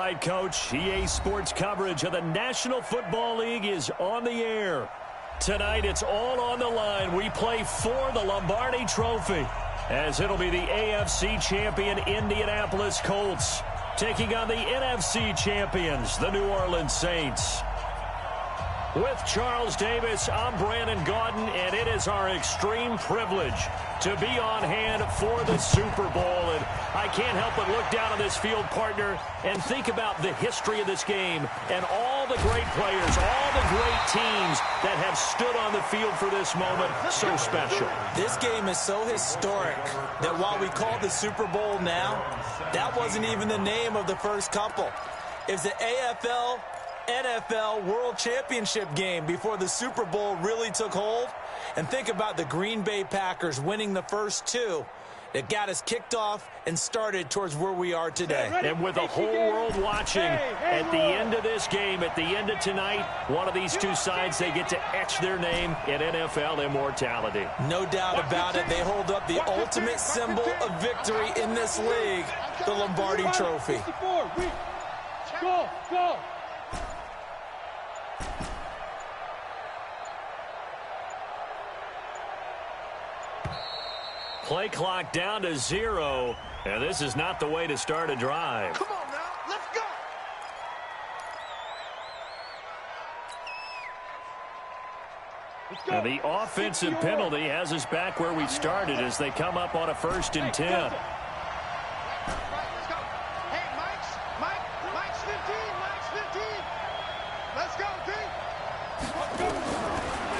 right, Coach. EA Sports coverage of the National Football League is on the air. Tonight, it's all on the line. We play for the Lombardi Trophy, as it'll be the AFC champion Indianapolis Colts taking on the NFC champions, the New Orleans Saints. With Charles Davis, I'm Brandon Gaudin, and it is our extreme privilege to be on hand for the Super Bowl. And I can't help but look down on this field, partner, and think about the history of this game and all the great players, all the great teams that have stood on the field for this moment. So special. This game is so historic that while we call the Super Bowl now, that wasn't even the name of the first couple. It's the AFL NFL World Championship game before the Super Bowl really took hold. And think about the Green Bay Packers winning the first two that got us kicked off and started towards where we are today. And with the whole world watching, at the end of this game, at the end of tonight, one of these two sides, they get to etch their name in NFL immortality. No doubt about it. They hold up the ultimate symbol of victory in this league, the Lombardi Trophy. Go, go. Play clock down to 0, and this is not the way to start a drive. Come on now, let's go. And the offensive penalty has us back where we started as they come up on a 1st and 10. Let's go. Hey, Mike's 15, Let's go, D.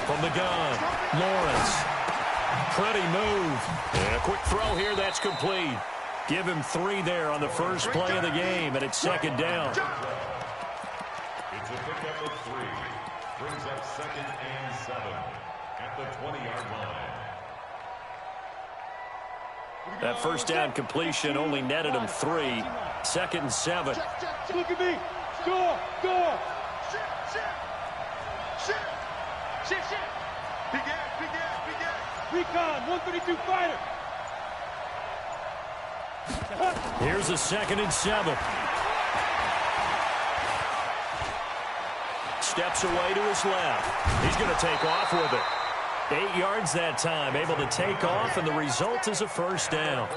From the gun, Lawrence. Pretty move. And a quick throw here, that's complete. Give him 3 there on the first play of the game, and it's 2nd down. It's a pickup of 3. Brings up 2nd and 7 at the 20-yard line. That 1st down completion only netted him 3. 2nd and 7. Look at me. Score. Shift. Begin. Recon, 132 fighter. Here's a 2nd and 7. Steps away to his left. He's going to take off with it. 8 yards that time, able to take off, and the result is a 1st down.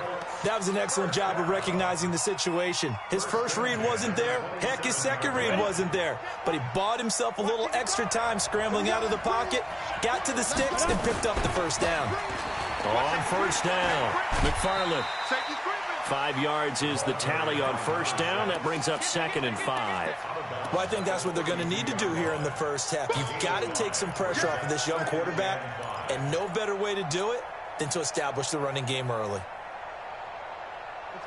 That was an excellent job of recognizing the situation. His first read wasn't there. Heck, his second read wasn't there. But he bought himself a little extra time scrambling out of the pocket, got to the sticks, and picked up the 1st down. On 1st down, McFarland. 5 yards is the tally on 1st down. That brings up 2nd and 5. Well, I think that's what they're going to need to do here in the first half. You've got to take some pressure off of this young quarterback, and no better way to do it than to establish the running game early.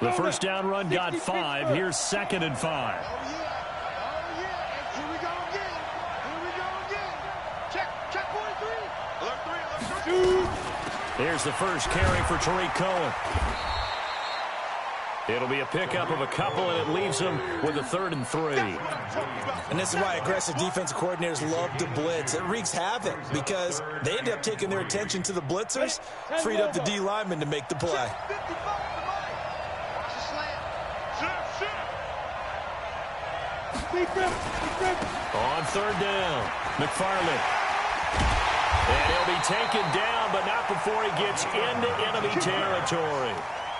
The 1st down run got 5. Here's 2nd and 5. Oh, yeah. Here we go again. Check 43. Alert 3. Here's the first carry for Tariq Cohen. It'll be a pickup of a couple, and it leaves them with a 3rd and 3. And this is why aggressive defensive coordinators love to blitz. It wreaks havoc because they end up taking their attention to the blitzers, freed up the D lineman to make the play. On 3rd down, McFarland. And he'll be taken down, but not before he gets into enemy territory.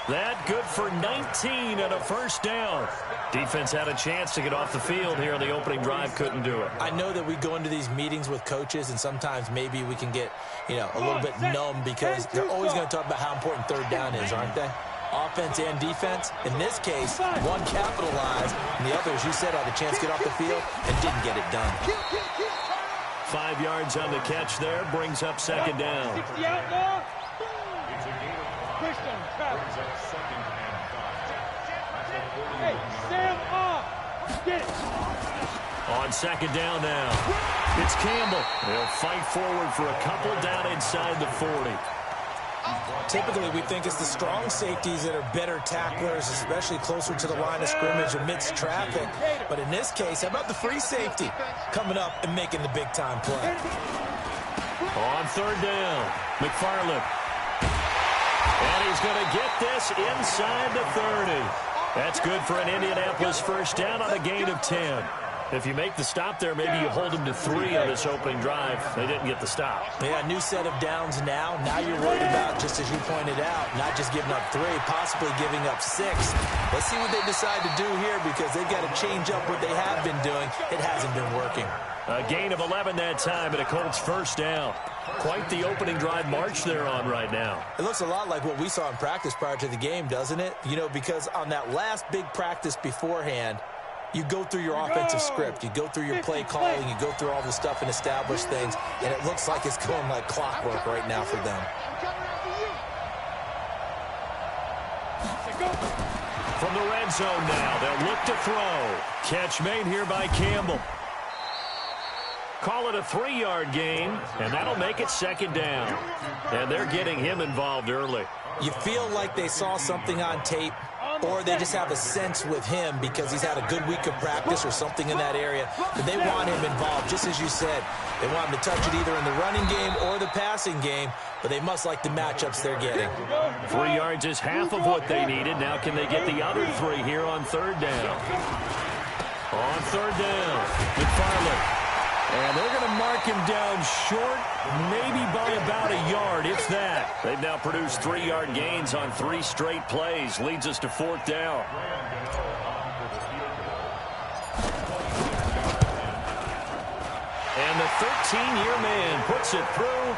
That good for 19 and a 1st down. Defense had a chance to get off the field here on the opening drive, couldn't do it. I know that we go into these meetings with coaches, and sometimes maybe we can get, a little bit numb because they're always going to talk about how important 3rd down is, aren't they? Offense and defense. In this case, one capitalized, and the other, as you said, had a chance to get off the field and didn't get it done. 5 yards on the catch there, brings up 2nd down. It's a gain of 5. Brings up 2nd and 5. Get it. On 2nd down now, it's Campbell. They'll fight forward for a couple down inside the 40. Typically, we think it's the strong safeties that are better tacklers, especially closer to the line of scrimmage amidst traffic. But in this case, how about the free safety coming up and making the big-time play? On 3rd down, McFarland. And he's going to get this inside the 30. That's good for an Indianapolis first down on a gain of 10. If you make the stop there, maybe you hold them to 3 on this opening drive. They didn't get the stop. Yeah, new set of downs now. Now you're worried about, just as you pointed out, not just giving up 3, possibly giving up 6. Let's see what they decide to do here, because they've got to change up what they have been doing. It hasn't been working. A gain of 11 that time, and a Colts first down. Quite the opening drive march they're on right now. It looks a lot like what we saw in practice prior to the game, doesn't it? You know, because on that last big practice beforehand, you go through your offensive script. You go through your play calling. You go through all the stuff and establish things. And it looks like it's going like clockwork right now for them. From the red zone now, they'll look to throw. Catch made here by Campbell. Call it a 3-yard gain, and that'll make it second down. And they're getting him involved early. You feel like they saw something on tape, or they just have a sense with him because he's had a good week of practice or something in that area. But they want him involved, just as you said. They want him to touch it either in the running game or the passing game, but they must like the matchups they're getting. 3 yards is half of what they needed. Now can they get the other 3 here on third down? On third down, McFarland. And they're going to mark him down short, maybe by about a yard, if that. They've now produced 3-yard gains on 3 straight plays. Leads us to fourth down. And the 13-year man puts it through.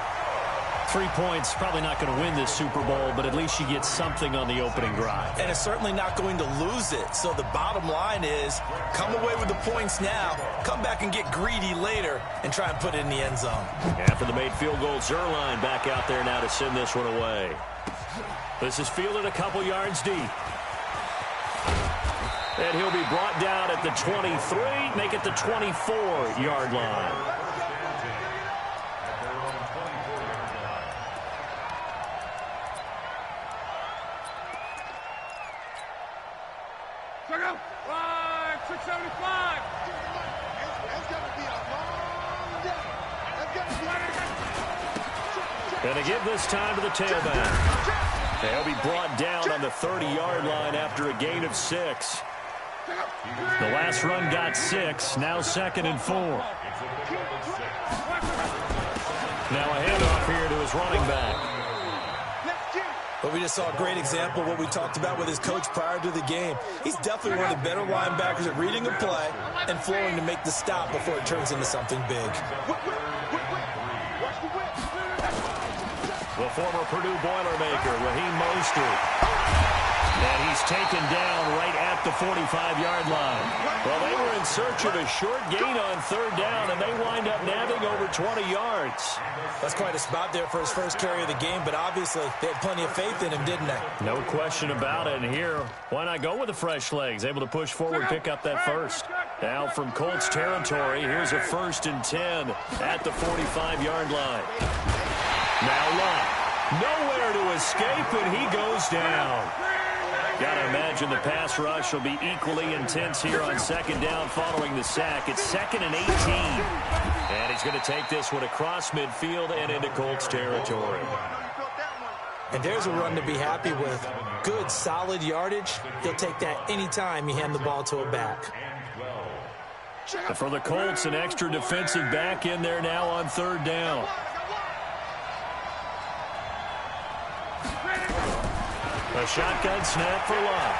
3 points, probably not going to win this Super Bowl, but at least you get something on the opening drive. And it's certainly not going to lose it. So the bottom line is, come away with the points now, come back and get greedy later, and try and put it in the end zone. After the made field goal, Zerline back out there now to send this one away. This is fielded a couple yards deep. And he'll be brought down at the 23, make it the 24-yard line. And to give this time to the tailback. They'll be brought down on the 30-yard line after a gain of 6. The last run got 6, now 2nd and 4. Now a handoff here to his running back. But we just saw a great example of what we talked about with his coach prior to the game. He's definitely one of the better linebackers at reading a play and flowing to make the stop before it turns into something big. The former Purdue Boilermaker, Raheem Mostert. And he's taken down right at the 45-yard line. Well, they were in search of a short gain on third down, and they wind up nabbing over 20 yards. That's quite a spot there for his first carry of the game, but obviously they had plenty of faith in him, didn't they? No question about it. And here, why not go with the fresh legs? Able to push forward, pick up that first. Now from Colts territory, here's a 1st and 10 at the 45-yard line. Now Luck, nowhere to escape, and he goes down. Got to imagine the pass rush will be equally intense here on second down following the sack. It's 2nd and 18. And he's going to take this one across midfield and into Colts territory. And there's a run to be happy with. Good, solid yardage. He'll take that anytime you hand the ball to a back. For the Colts, an extra defensive back in there now on third down. A shotgun snap for Luck.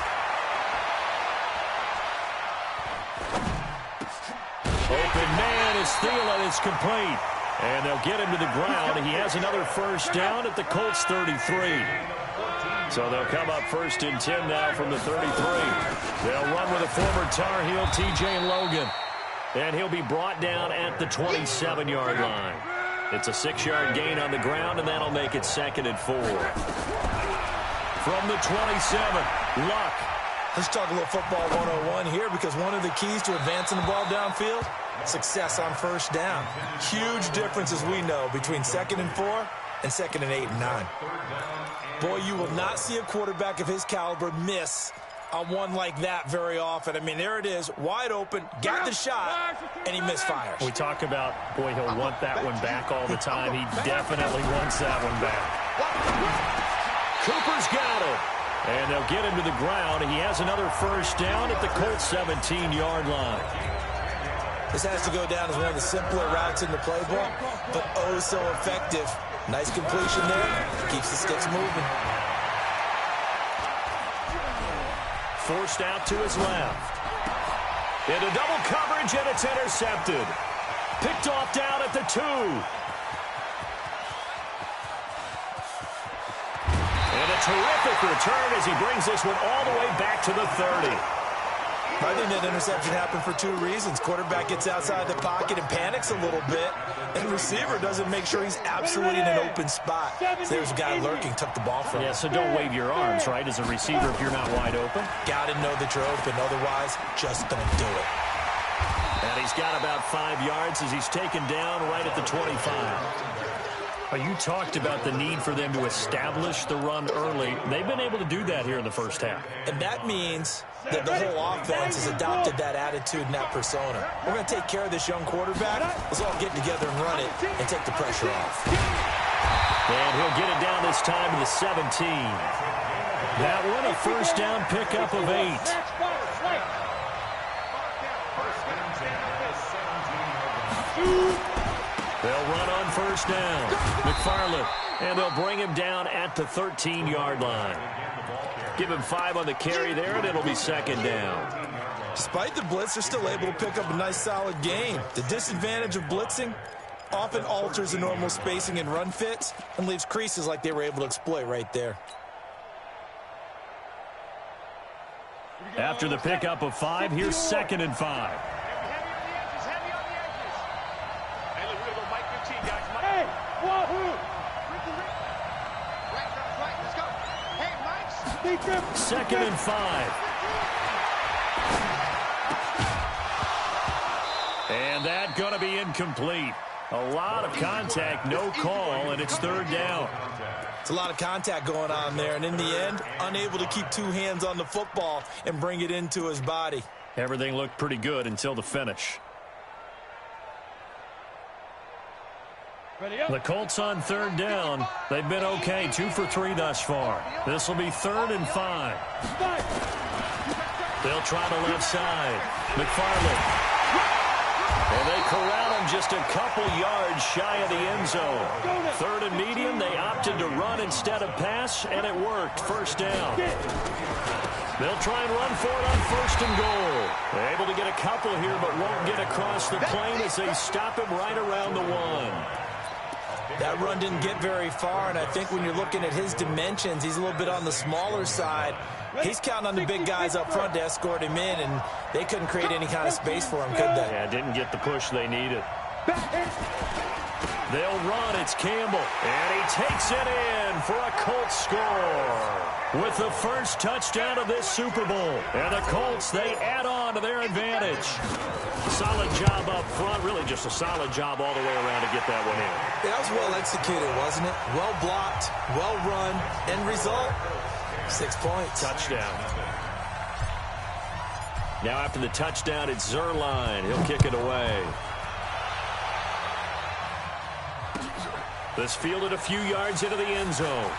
Open man is Thielen. It's complete. And they'll get him to the ground. He has another first down at the Colts 33. So they'll come up 1st and 10 now from the 33. They'll run with a former Tar Heel, T.J. Logan. And he'll be brought down at the 27-yard line. It's a 6-yard gain on the ground, and that'll make it 2nd and 4. From the 27, Luck. Let's talk a little football 101 here, because one of the keys to advancing the ball downfield, success on first down. Huge difference, as we know, between 2nd and 4 and 2nd and 8 and 9. Boy, you will not see a quarterback of his caliber miss on one like that very often. I mean, there it is, wide open, got the shot, and he misfires. We talk about, boy, he'll want that one back all the time. He definitely wants that one back. Cooper's got it. And they'll get him to the ground. He has another first down at the Colts 17-yard line. This has to go down as one of the simpler routes in the playbook, but oh so effective. Nice completion there. Keeps the sticks moving. Forced out to his left. Into double coverage, and it's intercepted. Picked off down at the 2. And a terrific return as he brings this one all the way back to the 30. I think that interception happened for 2 reasons. Quarterback gets outside the pocket and panics a little bit, and the receiver doesn't make sure he's absolutely in an open spot. So there's a guy lurking, took the ball from him. Yeah, so don't wave your arms, right, as a receiver if you're not wide open. Got to know that you're open, otherwise just don't do it. And he's got about 5 yards as he's taken down right at the 25. You talked about the need for them to establish the run early. They've been able to do that here in the first half. And that means that the whole offense has adopted that attitude and that persona. We're going to take care of this young quarterback. Let's all get together and run it and take the pressure off. And he'll get it down this time to the 17. That one a first down pickup of 8. They'll run on first down. McFarland, and they'll bring him down at the 13-yard line. Give him 5 on the carry there, and it'll be second down. Despite the blitz, they're still able to pick up a nice, solid gain. The disadvantage of blitzing often alters the normal spacing and run fits and leaves creases like they were able to exploit right there. After the pickup of 5, here's 2nd and 5. Second and 5. And that going to be incomplete. A lot of contact, no call, and it's 3rd down. It's a lot of contact going on there, and in the end, unable to keep 2 hands on the football and bring it into his body. Everything looked pretty good until the finish. The Colts on 3rd down. They've been okay, 2 for 3 thus far. This will be 3rd and 5. They'll try the left side. McFarland. And they corral him just a couple yards shy of the end zone. 3rd and medium, they opted to run instead of pass, and it worked. First down. They'll try and run for it on 1st and goal. They're able to get a couple here, but won't get across the plane as they stop him right around the 1. That run didn't get very far, and I think when you're looking at his dimensions, he's a little bit on the smaller side. He's counting on the big guys up front to escort him in, and they couldn't create any kind of space for him, could they? Yeah, didn't get the push they needed. They'll run. It's Campbell, and he takes it in for a Colts score with the first touchdown of this Super Bowl. And the Colts, they add on to their advantage. Solid job up front, really just a solid job all the way around to get that one in. That was well executed, wasn't it? Well blocked, well run, end result, 6 points. Touchdown. Now after the touchdown, it's Zerline. He'll kick it away. This fielded a few yards into the end zone.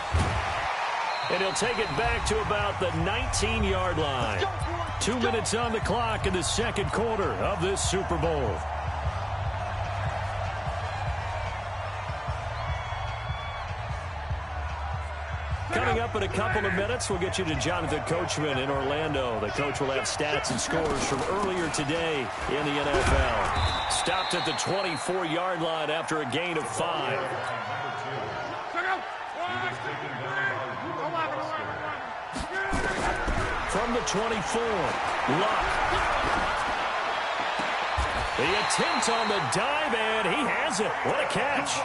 And he'll take it back to about the 19-yard line. 2 minutes on the clock in the 2nd quarter of this Super Bowl. Coming up in a couple of minutes, we'll get you to Jonathan Coachman in Orlando. The coach will have stats and scores from earlier today in the NFL. Stopped at the 24-yard line after a gain of 5. From the 24, Luck. The attempt on the dive, and he has it. What a catch.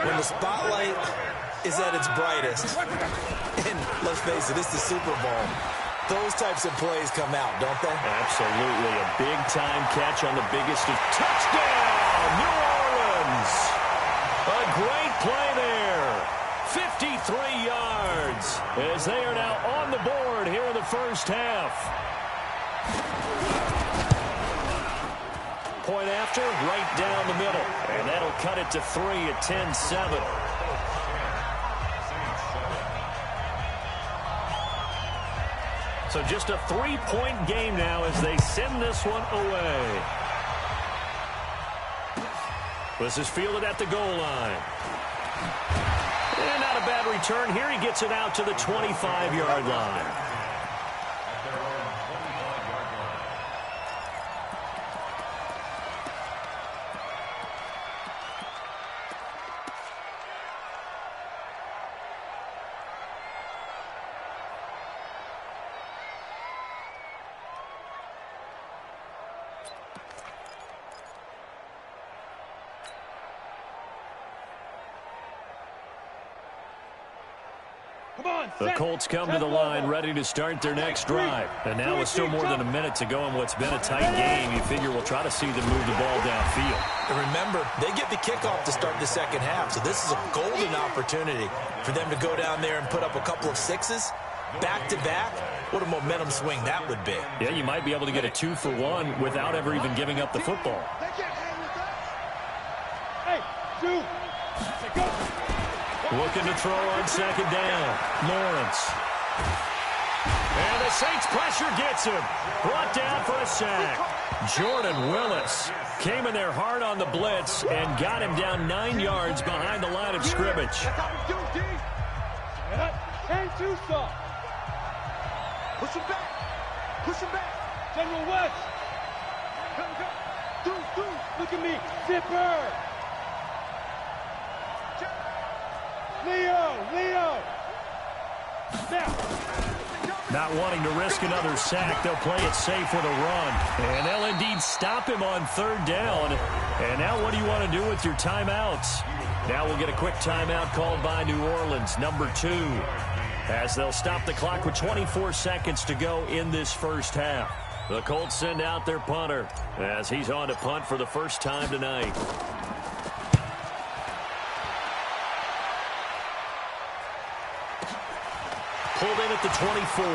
When the spotlight is at its brightest, and let's face it, it's the Super Bowl, those types of plays come out, don't they? Absolutely. A big-time catch on the biggest of touchdown, New Orleans. A great play there. 53 yards as they are now on the board here in the first half. Point after, right down the middle. And that'll cut it to 3 at 10-7. So just a 3-point game now as they send this one away. This is fielded at the goal line. And not a bad return here. He gets it out to the 25-yard line. The Colts come to the line ready to start their next drive. And now with still more than a minute to go in what's been a tight game, you figure we'll try to see them move the ball downfield. And remember, they get the kickoff to start the second half, so this is a golden opportunity for them to go down there and put up a couple of sixes back-to-back. What a momentum swing that would be. Yeah, you might be able to get a 2-for-1 without ever even giving up the football. Hey, dude. Go. Looking to throw on second down. Lawrence. And the Saints pressure gets him. Brought down for a sack. Jordan Willis came in there hard on the blitz and got him down 9 yards behind the line of scrimmage. And too soft. Push him back. Push him back. General West. Come. Look at me. Zipper. Leo! Now. Not wanting to risk another sack, they'll play it safe with a run. And they'll indeed stop him on third down. And now what do you want to do with your timeouts? Now we'll get a quick timeout called by New Orleans, number 2. As they'll stop the clock with 24 seconds to go in this first half. The Colts send out their punter as he's on to punt for the first time tonight. Pulled in at the 24.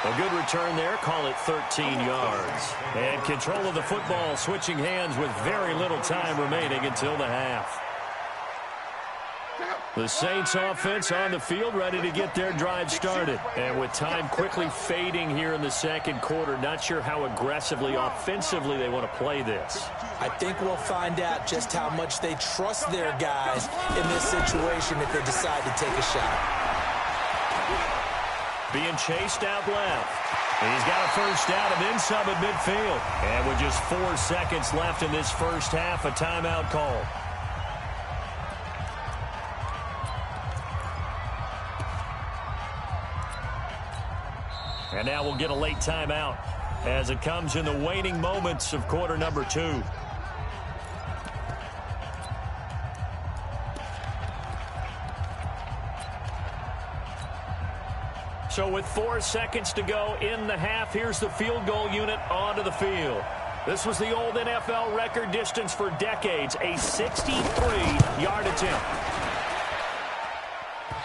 A good return there. Call it 13 yards. And control of the football switching hands with very little time remaining until the half. The Saints offense on the field ready to get their drive started. And with time quickly fading here in the second quarter, not sure how aggressively, offensively they want to play this. I think we'll find out just how much they trust their guys in this situation if they decide to take a shot. Being chased out left. He's got a first down and then some at midfield. And with just 4 seconds left in this first half, a timeout call. And now we'll get a late timeout as it comes in the waning moments of quarter number 2. So with 4 seconds to go in the half, here's the field goal unit onto the field. This was the old NFL record distance for decades, a 63-yard attempt.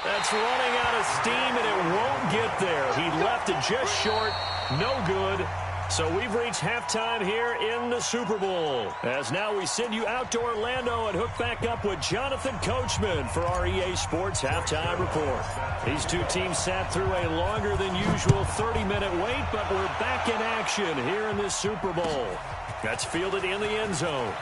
That's running out of steam, and it won't get there. He left it just short. No good. So we've reached halftime here in the Super Bowl. As now we send you out to Orlando and hook back up with Jonathan Coachman for our EA Sports Halftime Report. These two teams sat through a longer than usual 30-minute wait, but we're back in action here in this Super Bowl. That's fielded in the end zone.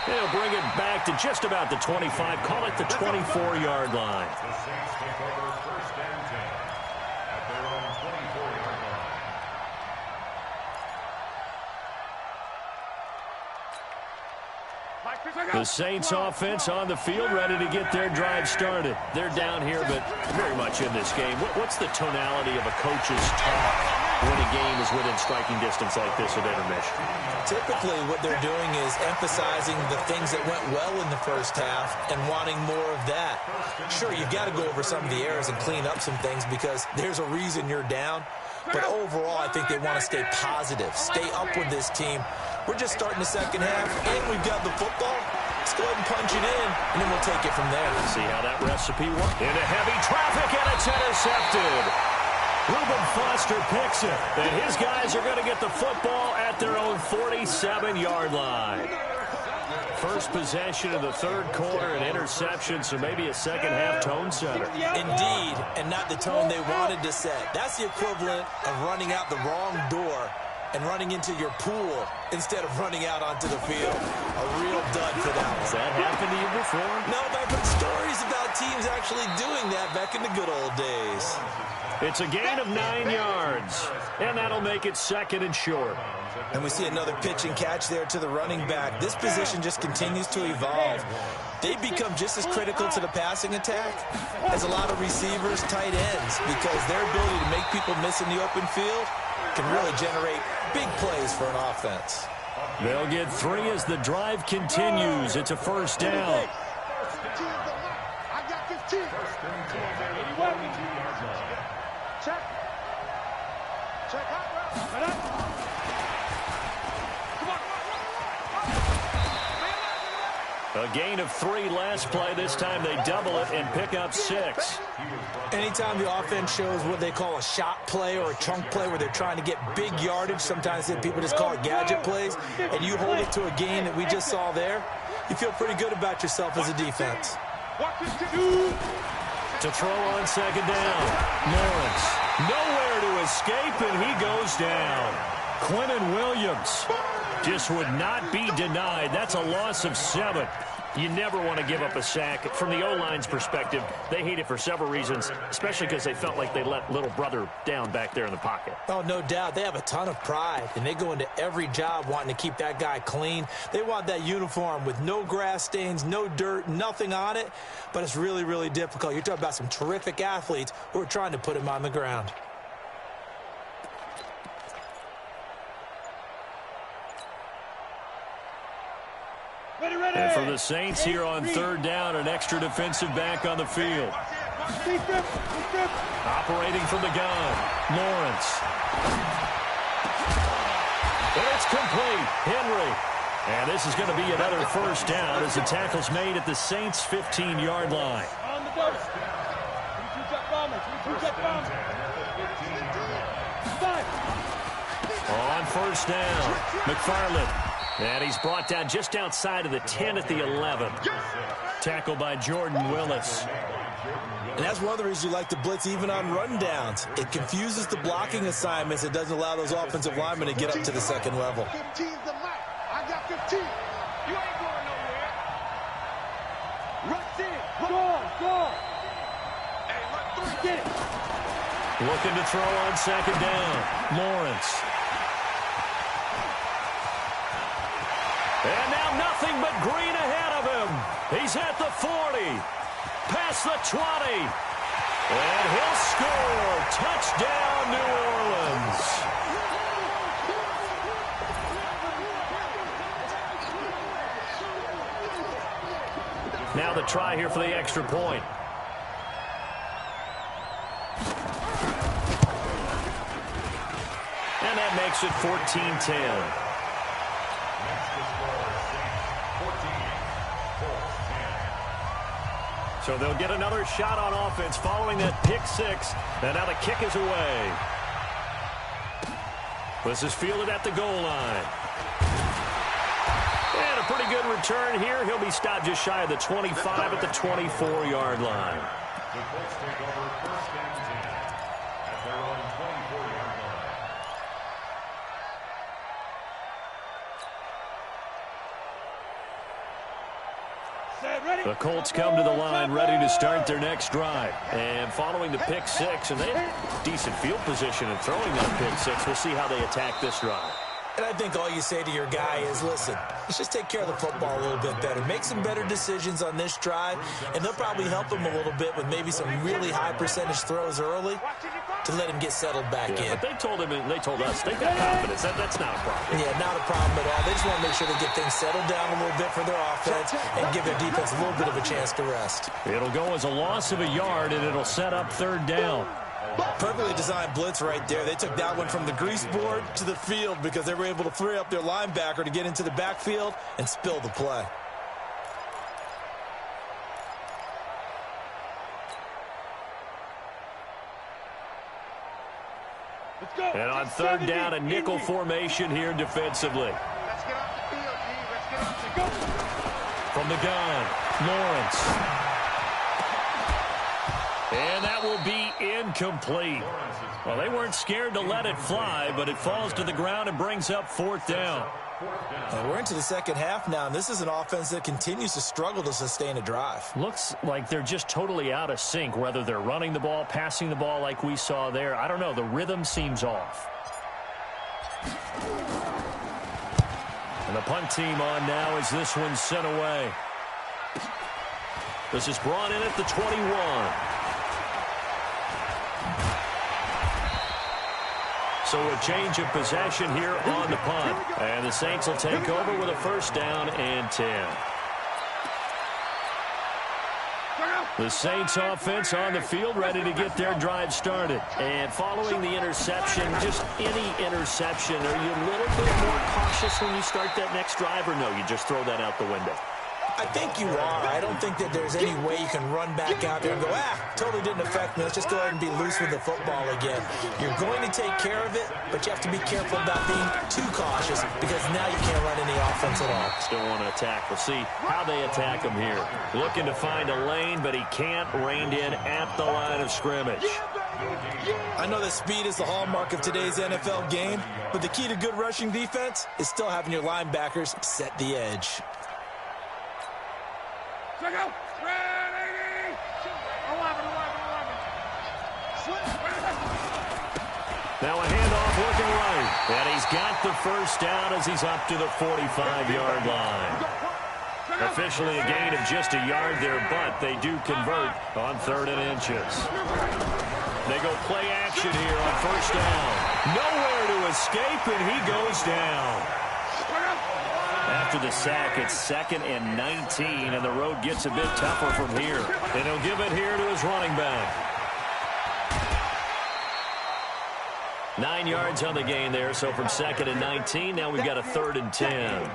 They'll bring it back to just about the 25, call it the 24-yard line. The Saints take over first and 10 at their own 24-yard line. The Saints offense on the field ready to get their drive started. They're down here, but very much in this game. What's the tonality of a coach's talk when a game is within striking distance like this at intermission? Typically, what they're doing is emphasizing the things that went well in the first half and wanting more of that. Sure, you've got to go over some of the errors and clean up some things because there's a reason you're down. But overall, I think they want to stay positive, stay up with this team. We're just starting the second half, and we've got the football. Let's go ahead and punch it in, and then we'll take it from there. See how that recipe works. Into heavy traffic, and it's intercepted. Reuben Foster picks it, and his guys are going to get the football at their own 47-yard line. first possession of the third quarter, an interception, so maybe a second-half tone setter. Indeed, and not the tone they wanted to set. That's the equivalent of running out the wrong door and running into your pool instead of running out onto the field. A real dud for that one. Has that happened to you before? No, but I've heard stories about teams actually doing that back in the good old days. It's a gain of 9 yards, and that'll make it second and short. And we see another pitch and catch there to the running back. This position just continues to evolve. They become just as critical to the passing attack as a lot of receivers, tight ends, because their ability to make people miss in the open field can really generate big plays for an offense. They'll get 3 as the drive continues. It's a first down. I got 15. Check. Check out. A gain of 3 last play. This time they double it and pick up 6. Anytime the offense shows what they call a shot play or a chunk play where they're trying to get big yardage, sometimes people just call it gadget plays, and you hold it to a gain that we just saw there, you feel pretty good about yourself as a defense. To throw on second down. Lawrence nowhere to escape, and he goes down. Quinnen Williams just would not be denied. That's a loss of 7. You never want to give up a sack. From the O-line's perspective, they hate it for several reasons, especially because they felt like they let little brother down back there in the pocket. Oh, no doubt. They have a ton of pride, and they go into every job wanting to keep that guy clean. They want that uniform with no grass stains, no dirt, nothing on it, but it's really, really difficult. You're talking about some terrific athletes who are trying to put him on the ground. And for the Saints here on third down, an extra defensive back on the field. Operating from the gun, Lawrence. And it's complete. Henry. And this is going to be another first down as the tackle's made at the Saints' 15-yard line. On first down, McFarland. And he's brought down just outside of the 10 at the 11. Tackled by Jordan Willis. And that's one of the reasons you like to blitz even on rundowns. It confuses the blocking assignments. It doesn't allow those offensive linemen to get up to the second level. 15's the mic. I got 15. You ain't going nowhere. Rush in. Go. Hey, run 3. Get it. Looking to throw on second down. Lawrence. And now nothing but green ahead of him. He's at the 40. Past the 20. And he'll score. Touchdown, New Orleans. Now the try here for the extra point. And that makes it 14-10. So they'll get another shot on offense following that pick 6. And now the kick is away. This is fielded at the goal line. And a pretty good return here. He'll be stopped just shy of the 25 at the 24-yard line. The Colts take over first and 10 at their own 24-yard line. The Colts come to the line ready to start their next drive. And following the pick 6, and they have decent field position in throwing that pick 6. We'll see how they attack this drive. And I think all you say to your guy is, listen, let's just take care of the football a little bit better. Make some better decisions on this drive, and they'll probably help him a little bit with maybe some really high percentage throws early to let him get settled back in. But they told him, and they told us, they've got confidence. That's not a problem. Yeah, not a problem at all. They just want to make sure they get things settled down a little bit for their offense and give their defense a little bit of a chance to rest. It'll go as a loss of a yard, and it'll set up third down. Perfectly designed blitz right there. They took that one from the grease board to the field because they were able to free up their linebacker to get into the backfield and spill the play. And on third down, a nickel formation here defensively. Let's get off the field, G. Let's get off the field. From the gun, Lawrence. And that will be incomplete. Well, they weren't scared to let it fly, but it falls to the ground and brings up 4th down. We're into the second half now, and this is an offense that continues to struggle to sustain a drive. Looks like they're just totally out of sync, whether they're running the ball, passing the ball like we saw there. I don't know. The rhythm seems off. And the punt team on now as this one's sent away. This is brought in at the 21. So a change of possession here on the punt. And the Saints will take over with a 1st down and 10. The Saints offense on the field ready to get their drive started. And following the interception, just any interception, are you a little bit more cautious when you start that next drive, or no, you just throw that out the window? I think you are. I don't think that there's any way you can run back out there and go, totally didn't affect me. Let's just go ahead and be loose with the football again. You're going to take care of it, but you have to be careful about being too cautious because now you can't run any offense at all. Still want to attack. We'll see how they attack him here. Looking to find a lane, but he can't. Reined in at the line of scrimmage. I know that speed is the hallmark of today's NFL game, but the key to good rushing defense is still having your linebackers set the edge. Check out. Ready. 11. Now a handoff looking right. And he's got the 1st down as he's up to the 45-yard line. Officially a gain of just a yard there, but they do convert on 3rd and inches. They go play action here on 1st down. Nowhere to escape, and he goes down. After the sack, it's 2nd and 19, and the road gets a bit tougher from here. And he'll give it here to his running back. 9 yards on the gain there, so from 2nd and 19, now we've got a 3rd and 10.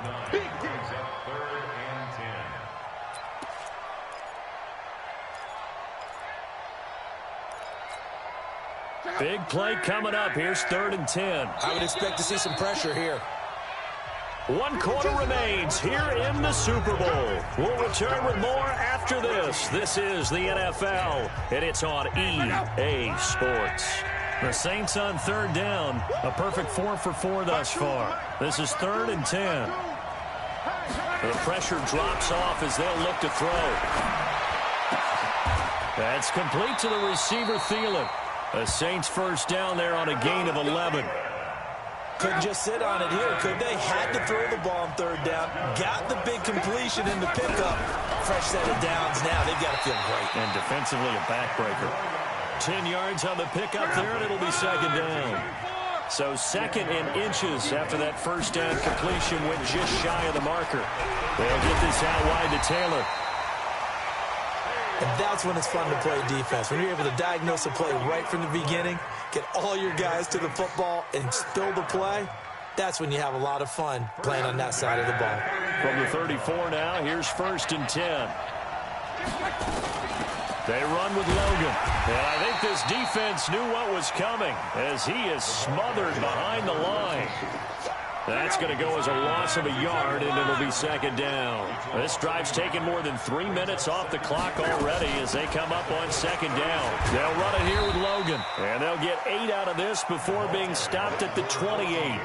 Big play coming up. Here's 3rd and 10. I would expect to see some pressure here. 1 quarter remains here in the Super Bowl. We'll return with more after this. This is the NFL, and it's on EA Sports. The Saints on 3rd down. A perfect 4 for 4 thus far. This is 3rd and 10. The pressure drops off as they'll look to throw. That's complete to the receiver, Thielen. The Saints 1st down there on a gain of 11. Couldn't just sit on it here, could they? Had to throw the ball on 3rd down. Got the big completion in the pickup. Fresh set of downs now. They've got to feel great. And defensively a backbreaker. 10 yards on the pickup there, and it'll be 2nd down. So 2nd and inches after that 1st down completion went just shy of the marker. They'll get this out wide to Taylor. And that's when it's fun to play defense. When you're able to diagnose a play right from the beginning, get all your guys to the football and spill the play, that's when you have a lot of fun playing on that side of the ball. From the 34 now, here's 1st and 10. They run with Logan. And I think this defense knew what was coming as he is smothered behind the line. That's going to go as a loss of a yard, and it'll be 2nd down. This drive's taken more than 3 minutes off the clock already as they come up on 2nd down. They'll run it here with Logan, and they'll get 8 out of this before being stopped at the 28.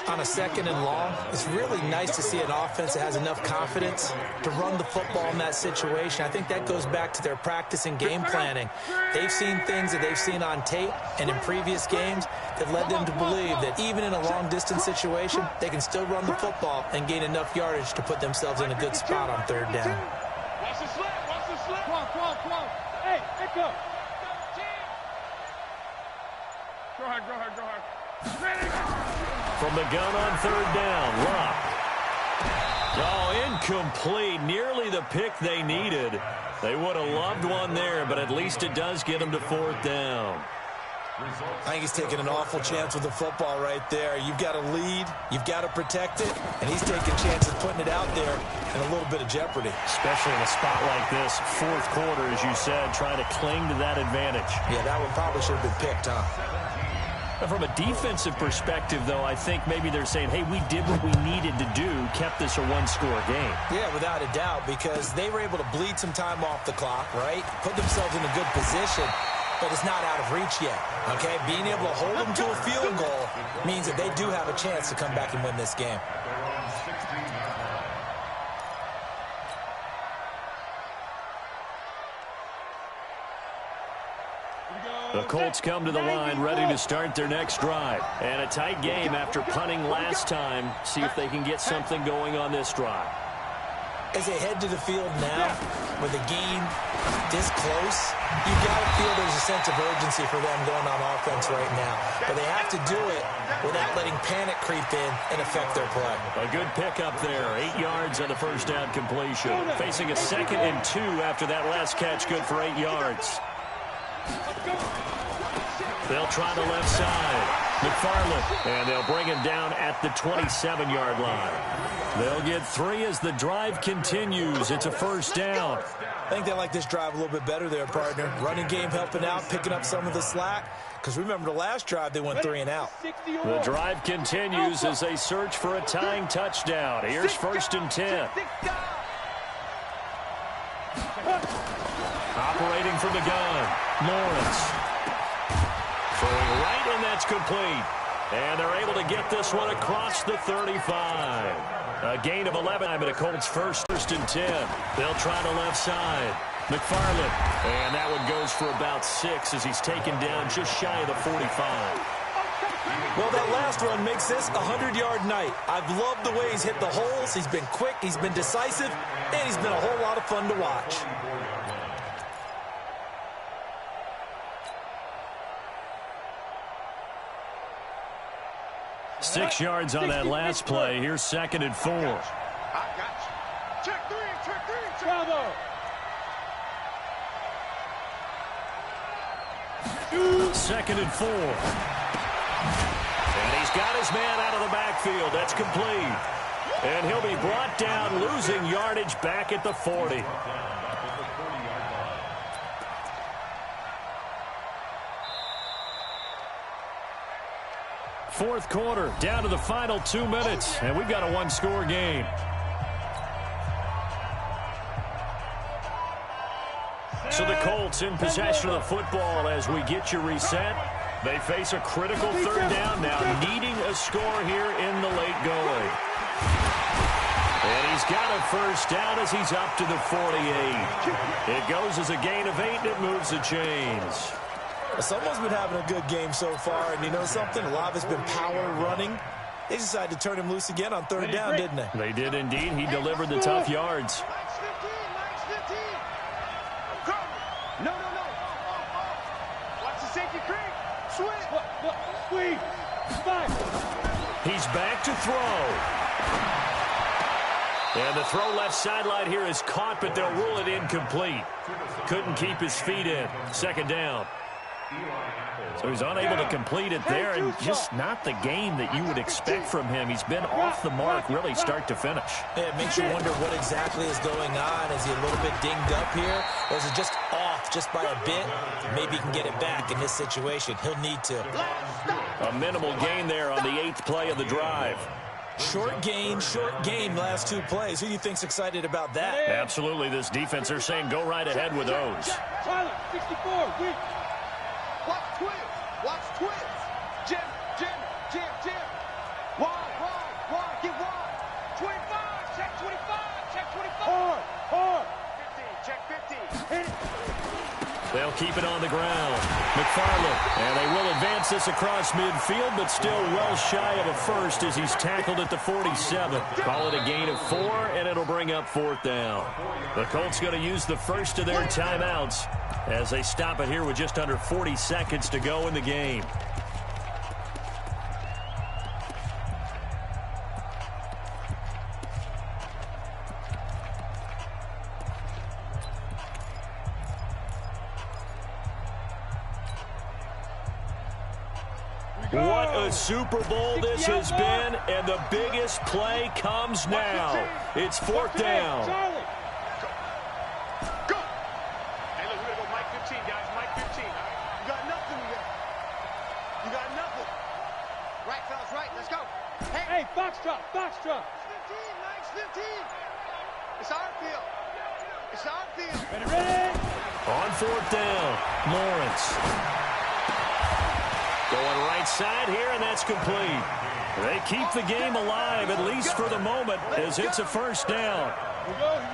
On a 2nd and long, it's really nice to see an offense that has enough confidence to run the football in that situation. I think that goes back to their practice and game planning. They've seen things that they've seen on tape and in previous games that led them to believe that even in a long-distance situation, they can still run the football and gain enough yardage to put themselves in a good spot on 3rd down. Watch the slip. Watch the slip. Come on. Hey, go. Go ahead. Ready. From the gun on 3rd down, Luck. Oh, incomplete. Nearly the pick they needed. They would have loved one there, but at least it does get them to 4th down. I think he's taking an awful chance with the football right there. You've got a lead, you've got to protect it, and he's taking chances putting it out there in a little bit of jeopardy. Especially in a spot like this, 4th quarter, as you said, trying to cling to that advantage. Yeah, that one probably should have been picked, huh? From a defensive perspective, though, I think maybe they're saying, hey, we did what we needed to do, kept this a one-score game. Yeah, without a doubt, because they were able to bleed some time off the clock, right? Put themselves in a good position, but it's not out of reach yet, okay? Being able to hold them to a field goal means that they do have a chance to come back and win this game. The Colts come to the line ready to start their next drive. And a tight game after punting last time. See if they can get something going on this drive. As they head to the field now, with the game this close, you've got to feel there's a sense of urgency for them going on offense right now. But they have to do it without letting panic creep in and affect their play. A good pickup there. 8 yards on the first down completion. Facing a 2nd and 2 after that last catch, good for 8 yards. They'll try the left side. McFarland, and they'll bring him down at the 27-yard line. They'll get 3 as the drive continues. It's a first down. I think they like this drive a little bit better there, partner. Running game helping out, picking up some of the slack. Because remember, the last drive, they went 3 and out. The drive continues as they search for a tying touchdown. Here's 1st and 10. Operating from the gun, Lawrence. Throwing right, and that's complete. And they're able to get this one across the 35. A gain of 11. I'm at a Colts first and 10. They'll try the left side. McFarland. And that one goes for about 6 as he's taken down just shy of the 45. Well, that last run makes this a 100-yard night. I've loved the way he's hit the holes. He's been quick, he's been decisive, and he's been a whole lot of fun to watch. Six yards on that last play. Here's 2nd and 4. I got you. Check 3, check 3, bravo. 2nd and 4. And he's got his man out of the backfield. That's complete. And he'll be brought down, losing yardage back at the 40. Fourth quarter, down to the final 2 minutes, and we've got a one-score game. So the Colts in possession of the football as we get you reset. They face a critical 3rd down now, needing a score here in the late going. And he's got a first down as he's up to the 48. It goes as a gain of 8, and it moves the chains. Someone's been having a good game so far, and you know something? A lot of it's been power running. They decided to turn him loose again on 3rd down, didn't they? They did indeed. He delivered the tough yards. No. Watch the safety creep. Sweep. He's back to throw. And the throw left sideline here is caught, but they'll rule it incomplete. Couldn't keep his feet in. 2nd down. So he's unable to complete it there, and just not the game that you would expect from him. He's been off the mark really start to finish. Yeah, it makes you wonder what exactly is going on. Is he a little bit dinged up here, or is it just off just by a bit? Maybe he can get it back in this situation. He'll need to. A minimal gain there on the 8th play of the drive. Short game, last 2 plays. Who do you think's excited about that? Absolutely, this defense, they're saying go right ahead with those. 64, weak. Watch twins. Jim. Wide, get wide. 25, check 25. Hard. 15, check 15. Hit it. They'll keep it on the ground. McFarland, and they will advance this across midfield, but still well shy of a first as he's tackled at the 47. Call it a gain of 4, and it'll bring up 4th down. The Colts going to use the first of their timeouts as they stop it here with just under 40 seconds to go in the game. What a Super Bowl this has been, and the biggest play comes now. It's 4th down. Go. Hey, look, we're going to go Mike 15, guys. Mike 15. You got nothing. You got nothing. fellas, right. Let's go. Hey, foxtrot, foxtrot. 15, Max, 15. It's our field. It's our field. Ready, ready. On fourth down, Lawrence. Going right side here, and that's complete. They keep the game alive, at least for the moment, as it's a first down.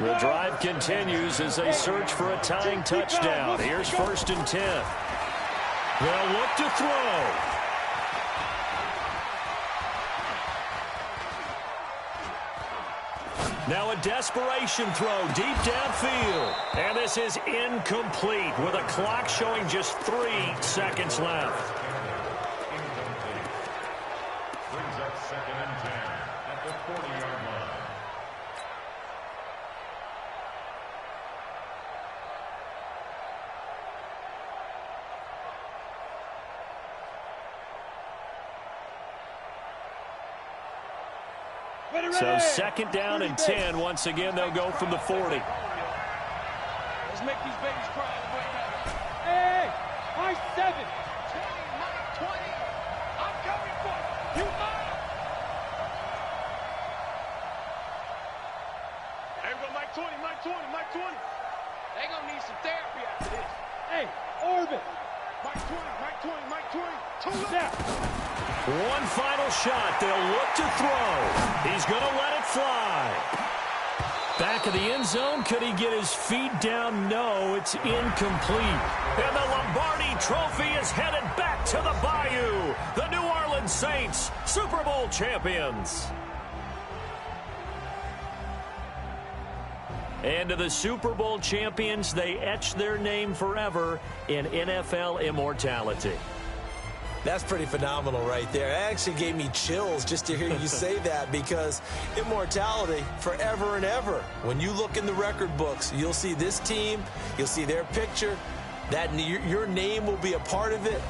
The drive continues as they search for a tying touchdown. Here's 1st and 10. They'll look to throw. Now a desperation throw deep downfield. And this is incomplete with a clock showing just 3 seconds left. Brings up 2nd and 10 at the 40-yard line. So 2nd down and 10. Once again, they'll go from the 40. Let's make these babies cry. Hey, my 7. 20, Mike, 20. I'm coming for you. You mine. There we go, Mike 20, Mike 20, Mike 20. They gonna need some therapy after this. Hey, orbit. Mike 20, Mike 20, Mike 20. 2 left. One final shot. They'll look to throw. He's going to let it fly. Back of the end zone. Could he get his feet down? No, it's incomplete. And the Lombardi Trophy is headed back to the Bayou. The New Orleans Saints, Super Bowl champions. And to the Super Bowl champions, they etch their name forever in NFL immortality. That's pretty phenomenal right there. It actually gave me chills just to hear you say that, because immortality forever and ever. When you look in the record books, you'll see this team, you'll see their picture, that your name will be a part of it.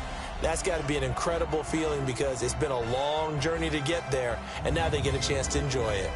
That's got to be an incredible feeling, because it's been a long journey to get there, and now they get a chance to enjoy it.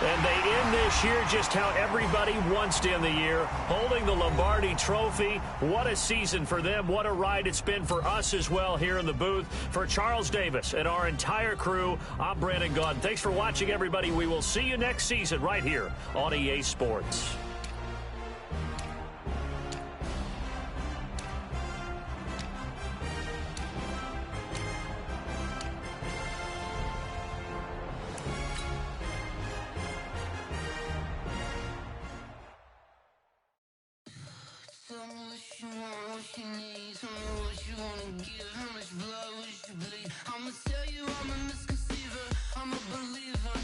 And they end this year just how everybody wants to end the year, holding the Lombardi Trophy. What a season for them. What a ride it's been for us as well here in the booth. For Charles Davis and our entire crew, I'm Brandon Gaudin. Thanks for watching, everybody. We will see you next season right here on EA Sports. Tell me what you want, what you need. Tell me what you wanna give. How much blood would you bleed? I'ma tell you I'm a misconceiver. I'm a believer.